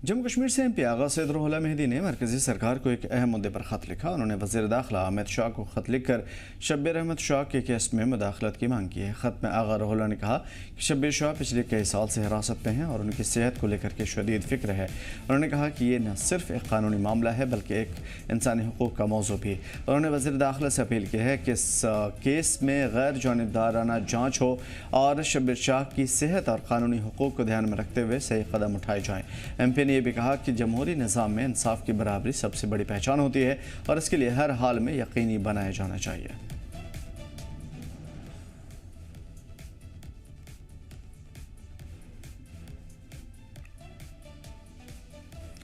जम्मू कश्मीर से एमपी आगा सैयद रुहुल्लाह मेहदी ने मरकजी सरकार को एक अहम मुद्दे पर ख़त लिखा। उन्होंने वज़ीर दाखिला अहमद शाह को ख़त लिखकर शब्बीर अहमद शाह के केस में मुदाखलत की मांग की है। ख़त में आगा रुहुल्लाह ने कहा कि शब्बीर शाह पिछले कई साल से हिरासत में हैं और उनकी सेहत को लेकर के शदीद फ़िक्र है। उन्होंने कहा कि ये न सिर्फ एक कानूनी मामला है बल्कि एक इंसानी हुकूक़ का मौजू भी। उन्होंने वज़ीर दाखिला से अपील की है कि इस केस में गैर जानिबदाराना जाँच हो और शब्बीर शाह की सेहत और कानूनी हुकूक़ को ध्यान में रखते हुए सही कदम उठाए जाएँ। एमपी ने यह भी कहा कि जमहूरी निज़ाम में इंसाफ की बराबरी सबसे बड़ी पहचान होती है और इसके लिए हर हाल में यकीनी बनाया जाना चाहिए।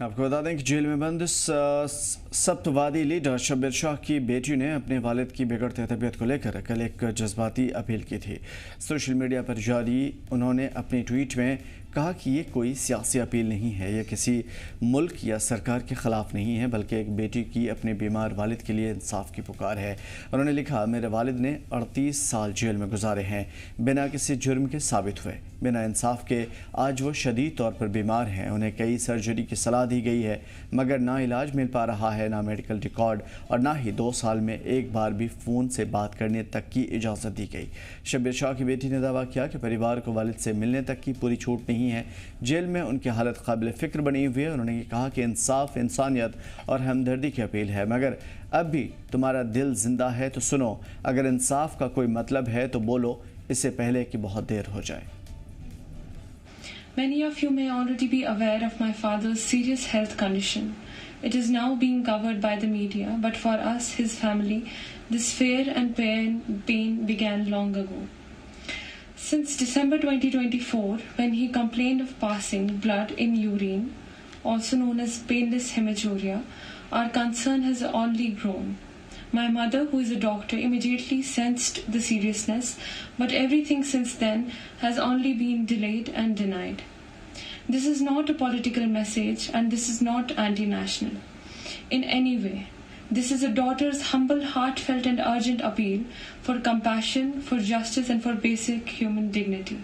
आपको बता दें कि जेल में बंद सप्तवादी लीडर शब्बीर शाह की बेटी ने अपने वालिद की बिगड़ती तबीयत को लेकर कल एक जज्बाती अपील की थी। सोशल मीडिया पर जारी उन्होंने अपनी ट्वीट में कहा कि ये कोई सियासी अपील नहीं है, यह किसी मुल्क या सरकार के ख़िलाफ़ नहीं है बल्कि एक बेटी की अपने बीमार वालिद के लिए इंसाफ की पुकार है। उन्होंने लिखा, मेरे वालिद ने 38 साल जेल में गुजारे हैं, बिना किसी जुर्म के साबित हुए, बिना इंसाफ के आज वो शदीद तौर पर बीमार हैं। उन्हें कई सर्जरी की सलाह दी गई है मगर ना इलाज मिल पा रहा है, ना मेडिकल रिकॉर्ड और ना ही 2 साल में एक बार भी फ़ोन से बात करने तक की इजाज़त दी गई। शब्बीर शाह की बेटी ने दावा किया कि परिवार को वालिद से मिलने तक की पूरी छूट नहीं है। जेल में उनकी हालत काबिल फ़िक्र बनी हुई है। उन्होंने कहा कि इंसाफ, इंसानियत और हमदर्दी की अपील है मगर अब भी तुम्हारा दिल जिंदा है तो सुनो, अगर इंसाफ का कोई मतलब है तो बोलो, इससे पहले कि बहुत देर हो जाए। Many of you may already be aware of my father's serious health condition. It is now being covered by the media, but for us, his family, this fear and pain began long ago. Since December 2024, when he complained of passing blood in urine, also known as painless hematuria, our concern has only grown. My mother, who is a doctor, immediately sensed the seriousness, but everything since then has only been delayed and denied. This is not a political message and this is not anti-national in any way. This is a daughter's humble, heartfelt and urgent appeal for compassion, for justice and for basic human dignity.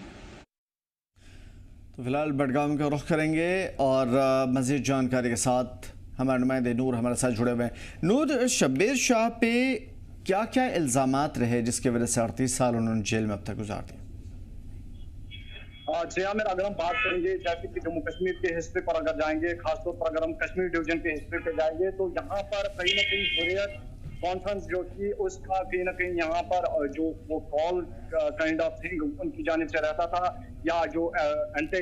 तो फिलहाल बडगाम का रुख करेंगे और मज़ीद जानकारी के साथ हमारे नुमाइंदे नूर हमारे साथ जुड़े हुए हैं। नूर, शब्बीर शाह पे क्या क्या इल्ज़ामात रहे जिसकी वजह से 38 साल उन्होंने जेल में अब तक गुजार दिए? जी आमिर, अगर हम बात करेंगे जैसे कि जम्मू कश्मीर के हिस्से पर अगर जाएंगे, खासतौर पर अगर हम कश्मीर डिवीजन के हिस्से पे जाएंगे तो यहाँ पर कहीं ना कहीं हुर्रियत कॉन्फ्रेंस जो थी उसका कहीं ना कहीं यहाँ पर जो वो कॉल काइंड ऑफ थिंग उनकी जानिब से रहता था या जो एंटी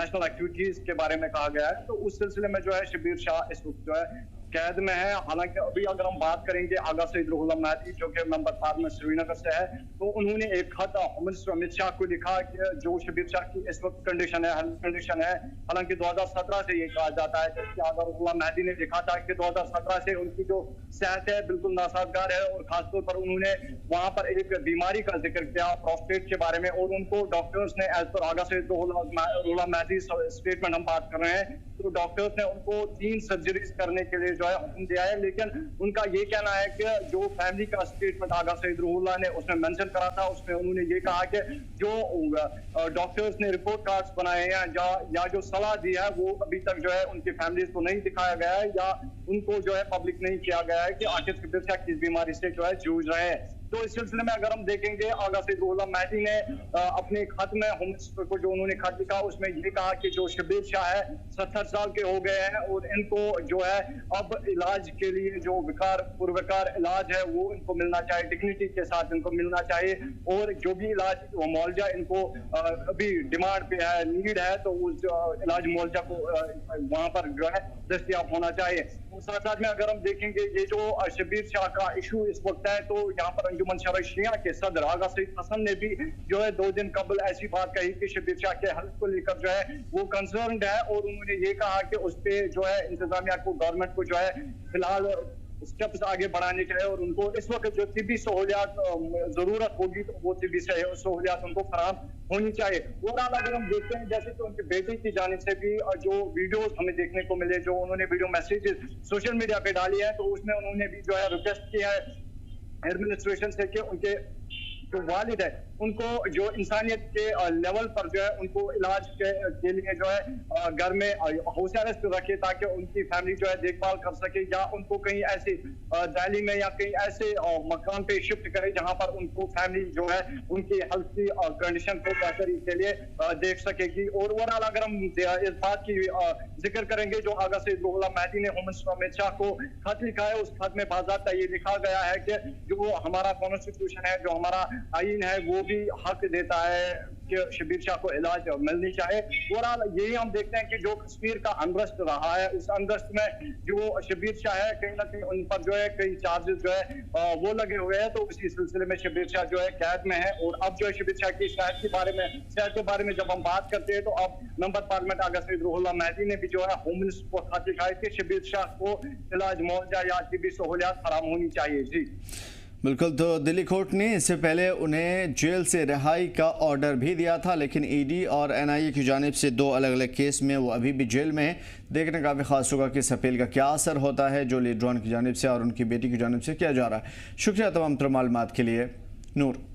नेशनल एक्टिविटीज के बारे में कहा गया है, तो उस सिलसिले में जो है शब्बीर शाह इस वक्त जो है कैद में है। हालांकि अभी अगर हम बात करेंगे आगा सैयद रुहुल्लाह मेहदी जो कि नंबर 7 में श्रीनगर से है, तो उन्होंने एक खत होम मिनिस्टर अमित शाह को लिखा कि जो शब्बीर शाह की इस वक्त कंडीशन है, हेल्थ कंडीशन है। हालांकि 2017 से ये कहा जाता है कि आगा रुहुल्लाह मेहदी ने लिखा था कि 2017 से उनकी जो सेहत है बिल्कुल नासाजगार है और खासतौर पर उन्होंने वहां पर एक बीमारी का जिक्र किया प्रोस्टेट के बारे में और उनको डॉक्टर्स ने एज पर आगा सैयद रुहुल्लाह मेहदी स्टेटमेंट हम बात कर रहे हैं, तो डॉक्टर्स ने उनको 3 सर्जरीज करने के लिए जो है हुक्म दिया है। लेकिन उनका ये कहना है कि जो फैमिली का स्टेटमेंट आगा सैयद रुहुल्लाह ने उसमें मेंशन करा था, उसमें उन्होंने ये कहा कि जो डॉक्टर्स ने रिपोर्ट कार्ड्स बनाए हैं या जो सलाह दी है वो अभी तक जो है उनकी फैमिलीज को नहीं दिखाया गया है या उनको जो है पब्लिक नहीं किया गया है कि आखिर शब्बीर शाह किस बीमारी से जो है जूझ रहे हैं। तो इस सिलसिले में अगर हम देखेंगे आगा सैयद रुहुल्लाह मेहदी ने अपने खत में होम मिनिस्टर को जो उन्होंने खत लिखा उसमें ये कहा कि जो शब्बीर शाह है 70 साल के हो गए हैं और इनको जो है अब इलाज के लिए जो पुरवकार इलाज है वो इनको मिलना चाहिए, डिग्निटी के साथ इनको मिलना चाहिए और जो भी इलाज वो मुआवजा इनको अभी डिमांड पे है, नीड है, तो उस इलाज मुआवजा को वहां पर जो है दस्तियाब होना चाहिए। और साथ साथ में अगर हम देखेंगे ये जो शब्बीर शाह का इशू इस वक्त है, तो यहाँ पर अंजुमन शरई शिया के सदर आगा सईद हसन ने भी जो है 2 दिन कबल ऐसी बात कही कि शब्बीर शाह के हेल्थ को लेकर जो है वो कंसर्न्ड है और उन्होंने ये कहा कि उस पे जो है इंतजामिया को, गवर्नमेंट को जो है फिलहाल स्टेप्स आगे बढ़ाने चाहिए और उनको इस वक्त जो तिब्बी सहूलियात जरूरत होगी तो वो तिब्बी सहूलियात उनको फराहम होनी चाहिए। ओवरऑल अगर हम देखते हैं जैसे तो उनके बेटे की जानिब से भी जो वीडियोस हमें देखने को मिले, जो उन्होंने वीडियो मैसेजेस सोशल मीडिया पे डाली है, तो उसमें उन्होंने भी जो है रिक्वेस्ट किया है एडमिनिस्ट्रेशन से कि उनके जो वालिद है उनको जो इंसानियत के लेवल पर जो है उनको इलाज के लिए जो है घर में हाउस अरेस्ट रखे ताकि उनकी फैमिली जो है देखभाल कर सके, या उनको कहीं ऐसे दिल्ली में या कहीं ऐसे मकान पे शिफ्ट करे जहां पर उनको फैमिली जो है उनकी हेल्थ की कंडीशन को बेहतरी के लिए देख सकेगी। और ओवरऑल अगर हम इस बात की जिक्र करेंगे, जो आगा सईद रुहुल्लाह मेहदी ने होम मिनिस्टर अमित शाह को खत लिखा है, उस खत में बाकायदा ये लिखा गया है कि जो हमारा कॉन्स्टिट्यूशन है, जो हमारा आईन है, वो भी हक देता है कि शबीर शाह को इलाज मिलनी चाहिए। ओवरऑल यही हम देखते हैं कि जो कश्मीर का अनरेस्ट रहा है, उस अनरेस्ट में जो शबीर शाह है कहीं ना कहीं उन पर जो है कई चार्जेस जो है वो लगे हुए हैं, तो उसी सिलसिले में शबीर शाह जो है कैद में है। और अब जो है शबीर शाह की शिकायत के बारे में जब हम बात करते हैं, तो अब मेंबर पार्लियामेंट आगा सईद रुहुल्लाह मेहदी ने भी जो है होम मिनिस्टर को खत लिखा है कि शबीर शाह को इलाज मुआवजा या तिब्बी सहूलियात फराहम होनी चाहिए। जी बिल्कुल, तो दिल्ली कोर्ट ने इससे पहले उन्हें जेल से रिहाई का ऑर्डर भी दिया था, लेकिन ईडी और एनआईए की जानिब से दो अलग अलग केस में वो अभी भी जेल में है। देखने का भी खास होगा कि इस अपील का क्या असर होता है जो लीडरॉन की जानिब से और उनकी बेटी की जानिब से किया जा रहा है। शुक्रिया तमाम मालूमात के लिए नूर।